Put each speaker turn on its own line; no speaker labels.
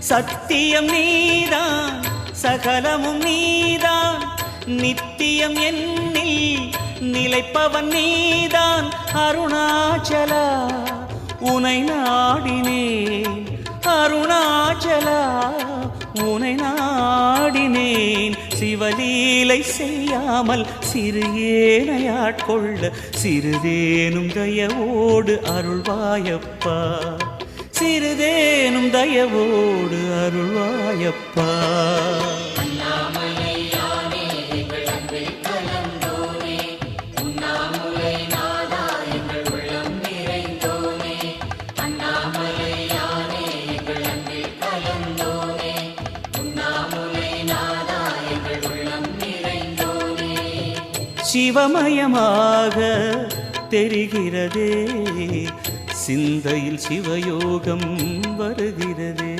சத்தியம் நீதான் சகலமும் நீதான் நித்தியம் என்னில் நிலைப்பவன் நீதான் அருணாச்சலா உனை நாடினேன் அருணாச்சலா உனை நாடினேன் சிவலீலை செய்யாமல் சிறு ஏனையாட்கொள்ள சிறிதேனும் தயவோடு அருள்வாயப்பா சிறிதேனும் தயவோடு அருள்வாயப்பா சிவமயமாக தெரிகிறதே சிந்தையில் சிவயோகம் வருகிறதே